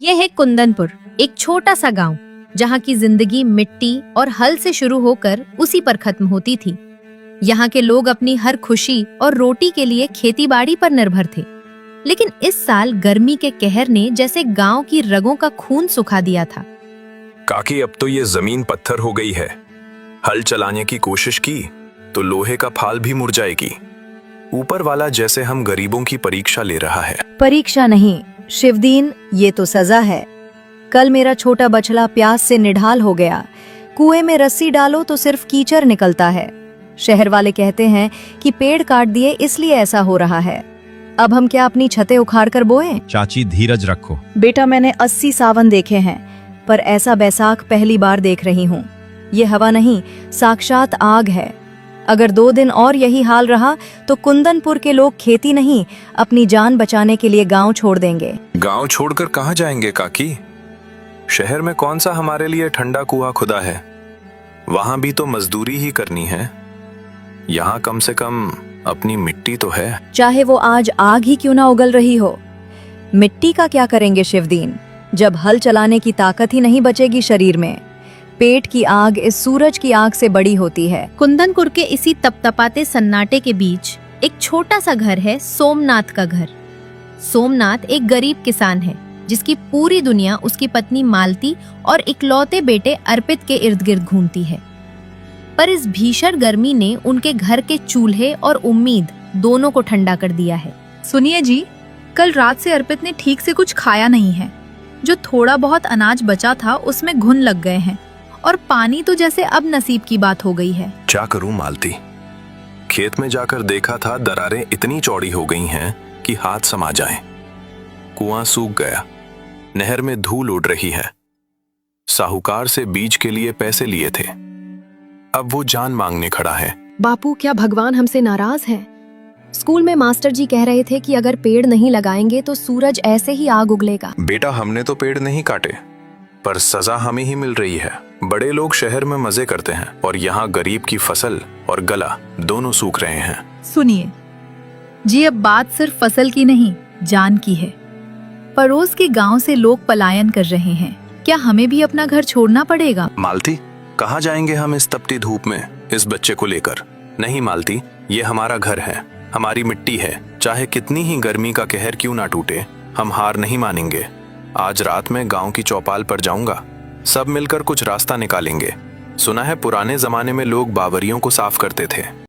यह है कुंदनपुर, एक छोटा सा गांव जहां की जिंदगी मिट्टी और हल से शुरू होकर उसी पर खत्म होती थी। यहाँ के लोग अपनी हर खुशी और रोटी के लिए खेतीबाड़ी पर निर्भर थे। लेकिन इस साल गर्मी के कहर ने जैसे गांव की रगों का खून सुखा दिया था। काकी, अब तो ये जमीन पत्थर हो गई है। हल चलाने की कोशिश की तो लोहे का फाल भी मुरझाएगी। ऊपर वाला जैसे हम गरीबों की परीक्षा ले रहा है। परीक्षा नहीं शिवदीन, ये तो सजा है। कल मेरा छोटा बछड़ा प्यास से निढाल हो गया। कुएं में रस्सी डालो तो सिर्फ कीचड़ निकलता है। शहर वाले कहते हैं कि पेड़ काट दिए इसलिए ऐसा हो रहा है। अब हम क्या अपनी छतें उखाड़ कर बोएं? चाची धीरज रखो। बेटा, मैंने 80 सावन देखे हैं, पर ऐसा बैसाख पहली बार देख रही हूँ। ये हवा नहीं, साक्षात आग है। अगर 2 दिन और यही हाल रहा तो कुंदनपुर के लोग खेती नहीं, अपनी जान बचाने के लिए गांव छोड़ देंगे। गांव छोड़कर कहाँ जाएंगे काकी? शहर में कौन सा हमारे लिए ठंडा कुआं खुदा है? वहां भी तो मजदूरी ही करनी है। यहाँ कम से कम अपनी मिट्टी तो है। चाहे वो आज आग ही क्यों ना उगल रही हो। मिट्टी का क्या करेंगे शिवदीन, जब हल चलाने की ताकत ही नहीं बचेगी शरीर में। पेट की आग इस सूरज की आग से बड़ी होती है। कुंदनपुर के इसी तपतपाते सन्नाटे के बीच एक छोटा सा घर है, सोमनाथ का घर। सोमनाथ एक गरीब किसान है जिसकी पूरी दुनिया उसकी पत्नी मालती और इकलौते बेटे अर्पित के इर्द गिर्द घूमती है। पर इस भीषण गर्मी ने उनके घर के चूल्हे और उम्मीद दोनों को ठंडा कर दिया है। सुनिए जी, कल रात से अर्पित ने ठीक से कुछ खाया नहीं है। जो थोड़ा बहुत अनाज बचा था उसमें घुन लग गए हैं, और पानी तो जैसे अब नसीब की बात हो गई है। क्या करूं मालती? खेत में जाकर देखा था, दरारें इतनी चौड़ी हो गई हैं कि हाथ समा जाएं। कुआं सूख गया, नहर में धूल उड़ रही है। साहूकार से बीज के लिए पैसे लिए थे, अब वो जान मांगने खड़ा है। बापू, क्या भगवान हमसे नाराज हैं? स्कूल में मास्टर जी कह रहे थे कि अगर पेड़ नहीं लगाएंगे तो सूरज ऐसे ही आग उगलेगा। बेटा, हमने तो पेड़ नहीं काटे, पर सजा हमें ही मिल रही है। बड़े लोग शहर में मजे करते हैं और यहाँ गरीब की फसल और गला दोनों सूख रहे हैं। सुनिए जी, अब बात सिर्फ फसल की नहीं, जान की है। पड़ोस के गांव से लोग पलायन कर रहे हैं। क्या हमें भी अपना घर छोड़ना पड़ेगा? मालती, कहाँ जाएंगे हम इस तपती धूप में इस बच्चे को लेकर? नहीं मालती, ये हमारा घर है, हमारी मिट्टी है। चाहे कितनी ही गर्मी का कहर क्यों ना टूटे, हम हार नहीं मानेंगे। आज रात में गांव की चौपाल पर जाऊंगा, सब मिलकर कुछ रास्ता निकालेंगे। सुना है पुराने जमाने में लोग बावरियों को साफ करते थे।